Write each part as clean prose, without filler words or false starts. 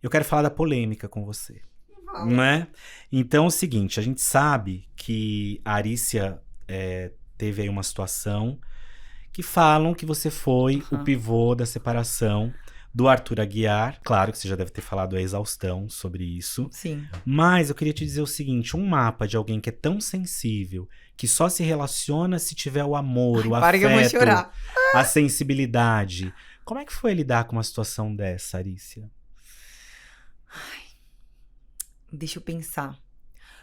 eu quero falar da polêmica com você. Não é? Então é o seguinte, a gente sabe que a Arícia teve aí uma situação que falam que você foi o pivô da separação do Arthur Aguiar. Claro que você já deve ter falado a exaustão sobre isso. Sim. Mas eu queria te dizer o seguinte, um mapa de alguém que é tão sensível, que só se relaciona se tiver o amor, o Para que eu vou afeto, chorar. a sensibilidade. Como é que foi lidar com uma situação dessa, Arícia? Deixa eu pensar.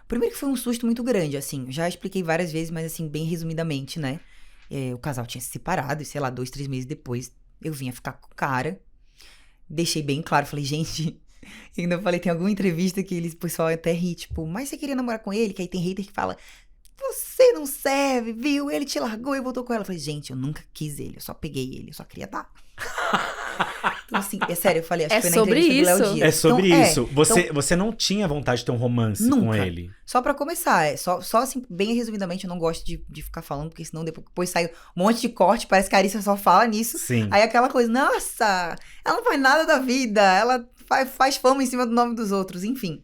Primeiro que foi um susto muito grande, assim. Já expliquei várias vezes, mas assim, bem resumidamente, né? O casal tinha se separado e, sei lá, 2, 3 meses depois, eu vinha ficar com o cara. Deixei bem claro, falei, gente... Eu ainda falei, tem alguma entrevista que o pessoal até ri, tipo... Mas você queria namorar com ele? Que aí tem hater que fala... Você não serve, viu? Ele te largou e voltou com ela. Eu falei, gente, eu nunca quis ele. Eu só peguei ele, eu só queria dar. Então, assim, é sério, eu falei, acho que foi na entrevista do Léo Dias. É sobre isso. Então, Você não tinha vontade de ter um romance nunca. com ele? Só pra começar, só assim, bem resumidamente, eu não gosto de ficar falando, porque senão depois sai um monte de corte, parece que a Arícia só fala nisso. Sim. Aí aquela coisa, nossa, ela não faz nada da vida, ela faz fama em cima do nome dos outros, enfim.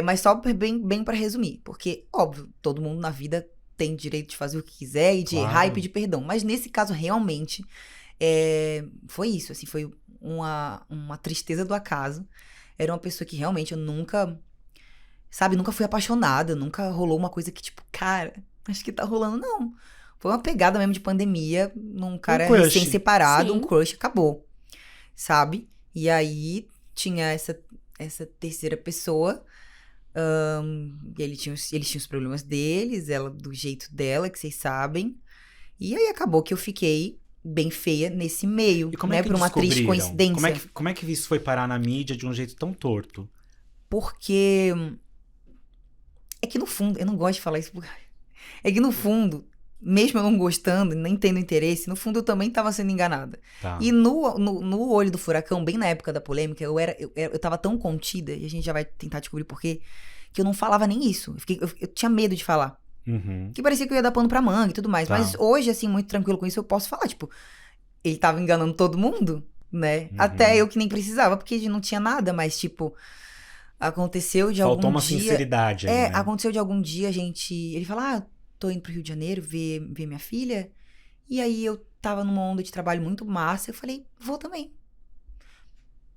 Mas só bem pra resumir, porque, óbvio, todo mundo na vida tem direito de fazer o que quiser e de errar e pedir perdão. Mas nesse caso, realmente, foi isso, assim, foi uma tristeza do acaso. Era uma pessoa que realmente eu nunca, sabe, nunca fui apaixonada, nunca rolou uma coisa que tipo, cara, acho que tá rolando, não. Foi uma pegada mesmo de pandemia, num cara recém-separado, um crush, acabou, sabe? E aí tinha essa terceira pessoa, eles tinham os problemas deles, ela do jeito dela, que vocês sabem. E aí acabou que eu fiquei bem feia nesse meio, e como né? É que por uma triste coincidência. Como é que isso foi parar na mídia de um jeito tão torto? Porque é que no fundo, eu não gosto de falar isso, é que no fundo, mesmo eu não gostando, nem tendo interesse, no fundo eu também tava sendo enganada. Tá. E no olho do furacão, bem na época da polêmica, eu tava tão contida, e a gente já vai tentar descobrir por quê, que eu não falava nem isso. Eu tinha medo de falar. Uhum. Que parecia que eu ia dar pano pra manga e tudo mais. Tá. Mas hoje, assim, muito tranquilo com isso, eu posso falar. Tipo, ele tava enganando todo mundo, né? Uhum. Até eu que nem precisava, porque não tinha nada. Mas, tipo, aconteceu de algum dia... Faltou uma sinceridade aí, né? Aconteceu de algum dia, ele fala, tô indo pro Rio de Janeiro ver minha filha. E aí, eu tava numa onda de trabalho muito massa. Eu falei, vou também.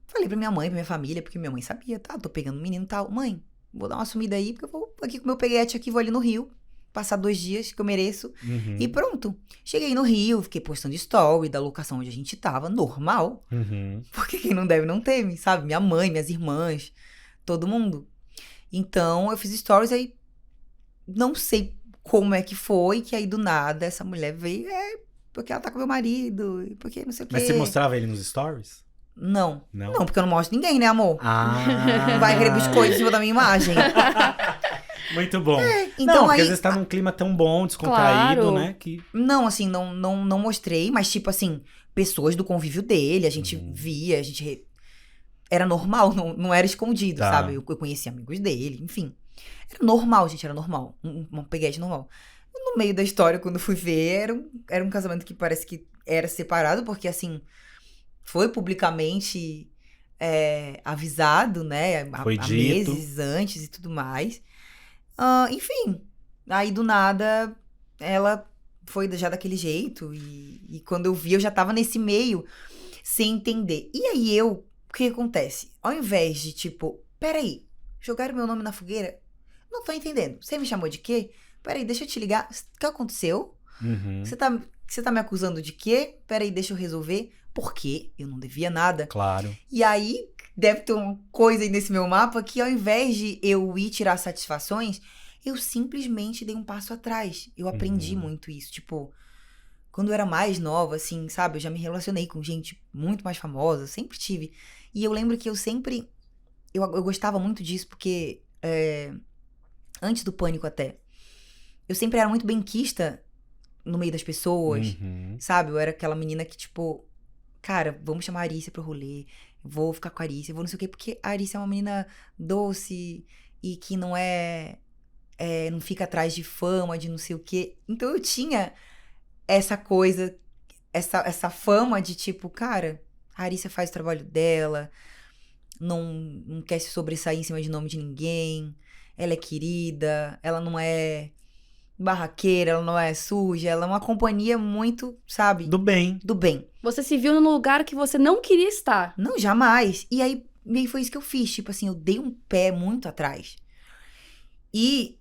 Falei pra minha mãe, pra minha família, porque minha mãe sabia, tá? Tô pegando um menino e tal. Mãe, vou dar uma sumida aí, porque eu vou aqui com meu peguete aqui, vou ali no Rio. Passar 2 dias que eu mereço. Uhum. E pronto. Cheguei no Rio, fiquei postando story da locação onde a gente tava, normal. Uhum. Porque quem não deve não teme, sabe? Minha mãe, minhas irmãs, todo mundo. Então, eu fiz stories aí, não sei como é que foi, que aí do nada essa mulher veio, porque ela tá com meu marido, porque não sei o quê. Mas você mostrava ele nos stories? Não. Não? Não, porque eu não mostro ninguém, né, amor? Ah. Vai querer biscoito em cima da minha imagem. Muito bom. Então, não, porque aí, às vezes tá num clima tão bom, descontraído, Claro. né? Que... Não, assim, não mostrei, mas tipo assim, pessoas do convívio dele, a gente via, era normal, não era escondido, Tá. sabe? Eu conhecia amigos dele, enfim. Era normal, gente, era normal. Uma peguete normal. No meio da história, quando eu fui ver, era um casamento que parece que era separado, porque assim, foi publicamente avisado, né? Foi há dito. meses antes e tudo mais. Enfim, aí do nada, ela foi já daquele jeito, e quando eu vi, eu já tava nesse meio, sem entender. E aí o que acontece? Ao invés de tipo, peraí, jogaram meu nome na fogueira? Não tô entendendo. Você me chamou de quê? Peraí, deixa eu te ligar. O que aconteceu? Uhum. Você tá me acusando de quê? Peraí, deixa eu resolver. Por quê? Eu não devia nada. Claro. E aí, deve ter uma coisa aí nesse meu mapa que ao invés de eu ir tirar satisfações, eu simplesmente dei um passo atrás. Eu aprendi muito isso. Tipo, quando eu era mais nova, assim, sabe? Eu já me relacionei com gente muito mais famosa. Sempre tive. E eu lembro que eu sempre... Eu gostava muito disso porque... antes do pânico até. Eu sempre era muito benquista no meio das pessoas. Sabe? Eu era aquela menina que, tipo... Cara, vamos chamar a Arícia pro rolê. Vou ficar com a Arícia, vou não sei o quê. Porque a Arícia é uma menina doce e que não não fica atrás de fama, de não sei o quê. Então eu tinha essa coisa, essa fama de tipo, cara, a Arícia faz o trabalho dela. não quer se sobressair em cima de nome de ninguém. Ela é querida, ela não é barraqueira, ela não é suja, ela é uma companhia muito, sabe? Do bem. Do bem. Você se viu num lugar que você não queria estar. Não, jamais. E aí, meio foi isso que eu fiz. Tipo assim, eu dei um pé muito atrás. E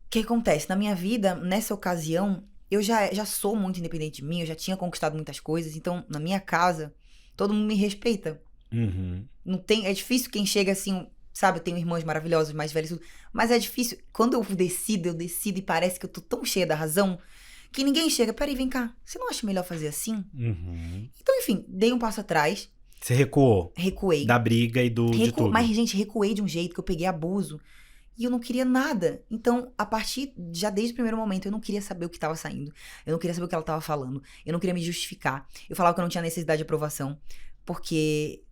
o que acontece? Na minha vida, nessa ocasião, eu já sou muito independente de mim, eu já tinha conquistado muitas coisas. Então, na minha casa, todo mundo me respeita. Uhum. Não tem, é difícil quem chega assim, sabe? Eu tenho irmãos maravilhosos, mais velhos, tudo. Mas é difícil. Quando eu decido e parece que eu tô tão cheia da razão que ninguém chega. Peraí, vem cá. Você não acha melhor fazer assim? Uhum. Então, enfim, dei um passo atrás. Você recuou Recuei. da briga e de tudo. Mas, gente, recuei de um jeito que eu peguei abuso. E eu não queria nada. Então, a partir, já desde o primeiro momento, eu não queria saber o que tava saindo. Eu não queria saber o que ela tava falando. Eu não queria me justificar. Eu falava que eu não tinha necessidade de aprovação. Porque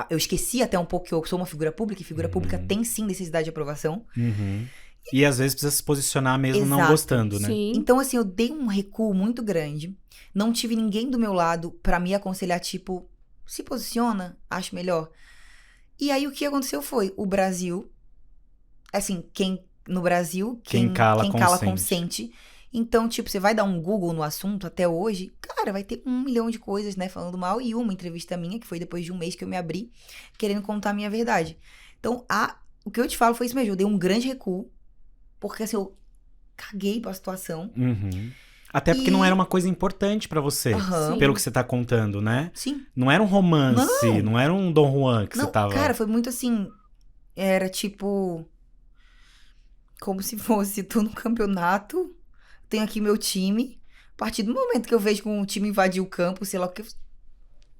eu esqueci até um pouco que eu sou uma figura pública. E figura pública tem, sim, necessidade de aprovação. Uhum. E às vezes precisa se posicionar mesmo não Exato. gostando, né? Sim. Então, assim, eu dei um recuo muito grande. Não tive ninguém do meu lado pra me aconselhar, tipo, se posiciona, acho melhor. E aí, o que aconteceu foi, o Brasil, assim, no Brasil, Quem cala consente. Então, tipo, você vai dar um Google no assunto até hoje, cara, vai ter 1 milhão de coisas, né, falando mal. E uma entrevista minha, que foi depois de um mês que eu me abri, querendo contar a minha verdade. Então, o que eu te falo foi isso mesmo, eu dei um grande recuo, porque, assim, eu caguei pra situação. Uhum. Até porque não era uma coisa importante pra você, Aham. pelo que você tá contando, né? Sim. Não era um romance, não era um Dom Juan que você Não, tava... cara, foi muito assim, era tipo, como se fosse, tô no campeonato, tenho aqui meu time, a partir do momento que eu vejo que um time invadiu o campo, sei lá o que,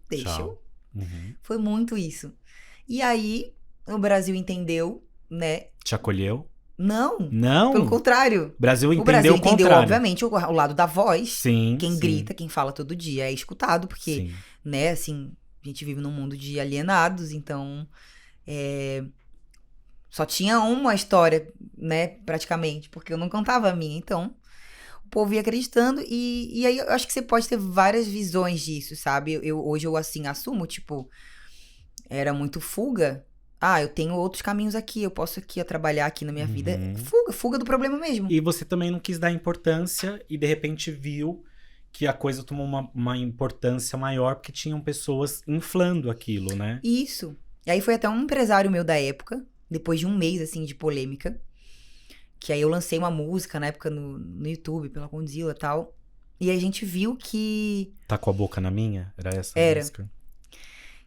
deixa Tchau. eu. Uhum. Foi muito isso. E aí, o Brasil entendeu, né? Te acolheu? Não, Não? pelo contrário. O Brasil O entendeu Brasil o entendeu, contrário. obviamente, o lado da voz. Sim, Quem sim, grita, quem fala todo dia é escutado, porque, sim. né, assim, a gente vive num mundo de alienados, então só tinha uma história, né, praticamente, porque eu não contava a minha, então o povo ia acreditando e aí eu acho que você pode ter várias visões disso, sabe? Hoje eu, assim, assumo, tipo, era muito fuga. Eu tenho outros caminhos aqui, eu posso aqui trabalhar aqui na minha vida. Fuga do problema mesmo. E você também não quis dar importância e de repente viu que a coisa tomou uma importância maior porque tinham pessoas inflando aquilo, né? Isso. E aí foi até um empresário meu da época, depois de um mês, assim, de polêmica, que aí eu lancei uma música na época no YouTube, pela Condzilla e tal, e aí a gente viu que... Tá com a boca na minha? Era essa a Era. música?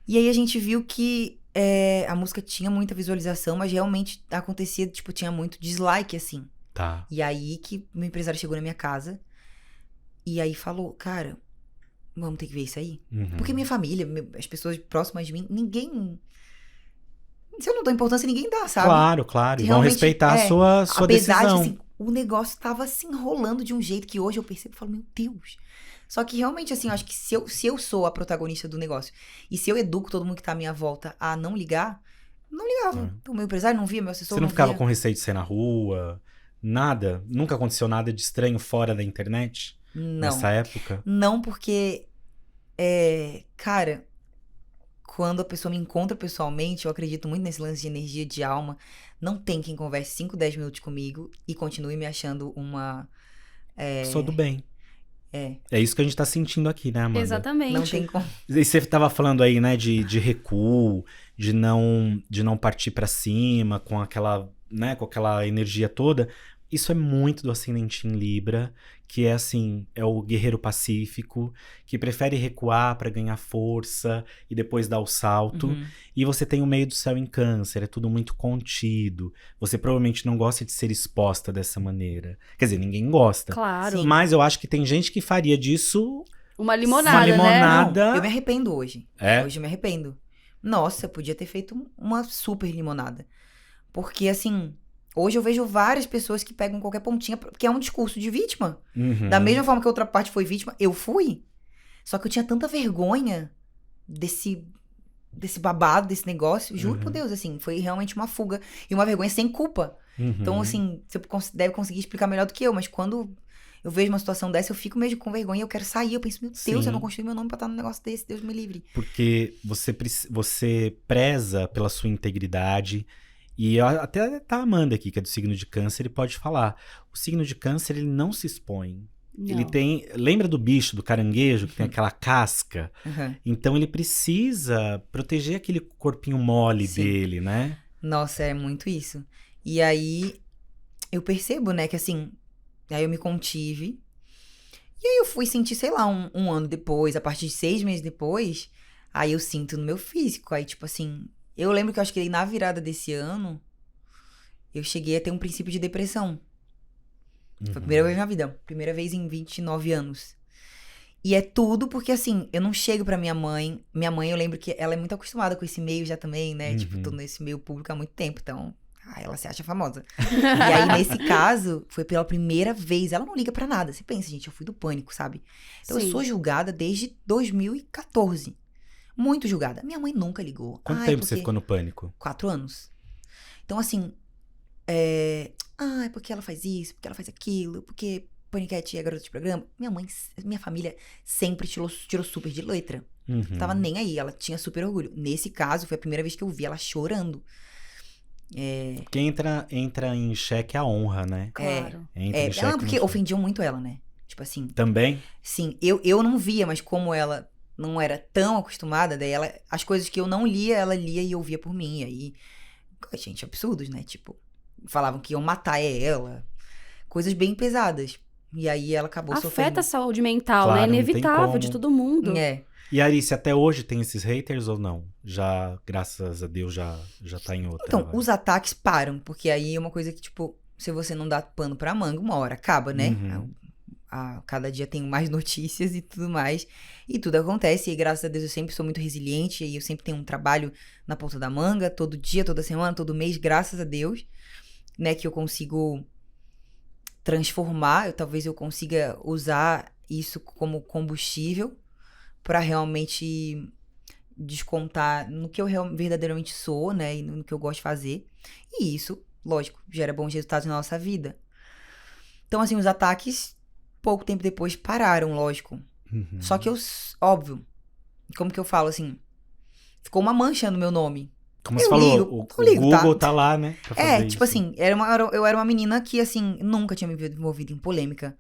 E aí a gente viu que a música tinha muita visualização, mas realmente acontecia, tipo, tinha muito dislike, assim. Tá. E aí que o meu empresário chegou na minha casa e aí falou, cara, vamos ter que ver isso aí. Uhum. Porque minha família, as pessoas próximas de mim, ninguém... Se eu não dou importância, ninguém dá, sabe? Claro, claro. E vão Realmente, respeitar a sua apesar decisão. de, assim, o negócio tava se enrolando de um jeito que hoje eu percebo e falo, meu Deus. Só que realmente, assim, eu acho que se eu sou a protagonista do negócio e se eu educo todo mundo que tá à minha volta a não ligar, não ligava. O meu empresário não via, meu assessor Você não ficava via. com receio de ser na rua? Nada? Nunca aconteceu nada de estranho fora da internet? Não. Nessa época? Não, porque, cara, quando a pessoa me encontra pessoalmente, eu acredito muito nesse lance de energia de alma. Não tem quem converse 5, 10 minutos comigo e continue me achando uma... Pessoa do bem. É. É isso que a gente tá sentindo aqui, né, Amanda? Exatamente. Não tem como. E você tava falando aí, né, de recuo, de não partir pra cima com aquela, né, com aquela energia toda. Isso é muito do ascendente em Libra, que é assim, é o guerreiro pacífico, que prefere recuar pra ganhar força e depois dar o salto. Uhum. E você tem o meio do céu em Câncer, é tudo muito contido. Você provavelmente não gosta de ser exposta dessa maneira. Quer dizer, ninguém gosta. Claro. Sim. Mas eu acho que tem gente que faria disso Uma limonada, Uma limonada. né? Não, eu me arrependo hoje. É? Hoje eu me arrependo. Nossa, eu podia ter feito uma super limonada. Porque, assim, hoje eu vejo várias pessoas que pegam qualquer pontinha, porque é um discurso de vítima. Uhum. Da mesma forma que a outra parte foi vítima, eu fui. Só que eu tinha tanta vergonha desse babado, desse negócio. Juro por Deus, assim, foi realmente uma fuga. E uma vergonha sem culpa. Uhum. Então, assim, você deve conseguir explicar melhor do que eu, mas quando eu vejo uma situação dessa, eu fico mesmo com vergonha, eu quero sair, eu penso, meu Deus, Sim. eu não construí meu nome pra estar num negócio desse, Deus me livre. Porque você preza pela sua integridade. E até tá a Amanda aqui, que é do signo de câncer, ele pode falar. O signo de câncer, ele não se expõe. Ele Não. tem... Lembra do bicho, do caranguejo, que tem aquela casca? Uhum. Então ele precisa proteger aquele corpinho mole Sim. dele, né? Nossa, é muito isso. E aí, eu percebo, né, que assim, aí eu me contive. E aí eu fui sentir, sei lá, um ano depois, a partir de 6 meses depois, aí eu sinto no meu físico. Aí, tipo assim, eu lembro que eu acho que na virada desse ano, eu cheguei a ter um princípio de depressão. Foi a primeira vez na vida. Primeira vez em 29 anos. E é tudo porque, assim, eu não chego pra minha mãe. Minha mãe, eu lembro que ela é muito acostumada com esse meio já também, né? Tipo, tô nesse meio público há muito tempo, então... ela se acha famosa. E aí, nesse caso, foi pela primeira vez. Ela não liga pra nada. Você pensa, gente, eu fui do pânico, sabe? Então, eu Sim. sou julgada desde 2014. Muito julgada. Minha mãe nunca ligou. Quanto Ai, tempo você porque- ficou no pânico? 4 anos. Então, assim... porque ela faz isso, porque ela faz aquilo, porque Paniquete é garota de programa. Minha família sempre tirou super de letra. Uhum. Tava nem aí, ela tinha super orgulho. Nesse caso, foi a primeira vez que eu vi ela chorando. Porque entra em xeque a honra, né? Claro. Entra em xeque Ela, porque uma- ofendiam muito ela, né? Tipo assim, Também? sim, eu não via, mas como ela não era tão acostumada, daí ela, as coisas que eu não lia, ela lia e ouvia por mim. E aí, gente, absurdos, né? Tipo, falavam que iam matar ela. Coisas bem pesadas. E aí ela acabou Afeta sofrendo. a saúde mental, Claro, né? não tem Inevitável como. de todo mundo. É. E Arice, até hoje tem esses haters ou não? Já, graças a Deus, já tá em outra. Então, agora. os ataques param, porque aí é uma coisa que, tipo, se você não dá pano pra manga, uma hora acaba, né? Uhum. Cada dia tem mais notícias e tudo mais. E tudo acontece. E graças a Deus eu sempre sou muito resiliente. E eu sempre tenho um trabalho na ponta da manga. Todo dia, toda semana, todo mês. Graças a Deus. Né? Que eu consigo transformar. Talvez eu consiga usar isso como combustível. Pra realmente descontar no que eu verdadeiramente sou. Né? E no que eu gosto de fazer. E isso, lógico, gera bons resultados na nossa vida. Então, assim, os ataques... pouco tempo depois pararam, lógico. Uhum. Só que óbvio, como que eu falo assim? Ficou uma mancha no meu nome. Como você eu falou, ligo, o não ligo, Google tá? tá lá, né? pra fazer Tipo isso. assim, eu era uma menina que, assim, nunca tinha me envolvido em polêmica.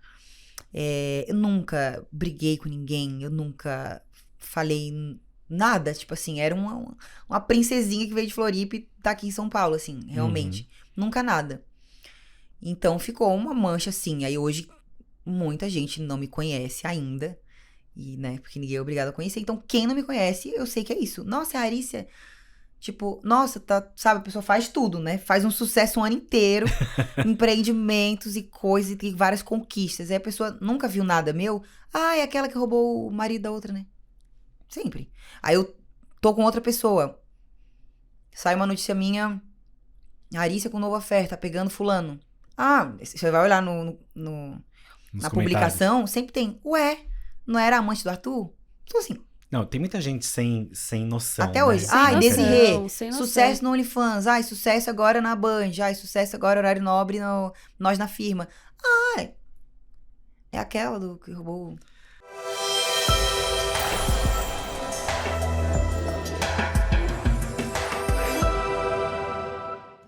Eu nunca briguei com ninguém, eu nunca falei nada. Tipo assim, era uma princesinha que veio de Floripa e tá aqui em São Paulo, assim, realmente. Nunca nada. Então ficou uma mancha, assim. Aí hoje muita gente não me conhece ainda. E, né, porque ninguém é obrigado a conhecer. Então, quem não me conhece, eu sei que é isso. Nossa, a Arícia, tipo, nossa, tá, sabe, a pessoa faz tudo, né? Faz um sucesso um ano inteiro, empreendimentos e coisas, e tem várias conquistas. Aí a pessoa nunca viu nada meu. Ah, é aquela que roubou o marido da outra, né? Sempre. Aí eu tô com outra pessoa. Sai uma notícia minha, a Arícia com nova oferta, tá pegando fulano. Ah, você vai olhar Nos na comentários. publicação, sempre tem, ué, não era amante do Arthur? Então, assim, Não, tem muita gente sem noção. até né? hoje. Sem Ai, noção, Desirê, sem noção. sucesso no OnlyFans. Ai, sucesso agora na Band. Ai, sucesso agora horário nobre no Nós na Firma. Ai, é aquela do que roubou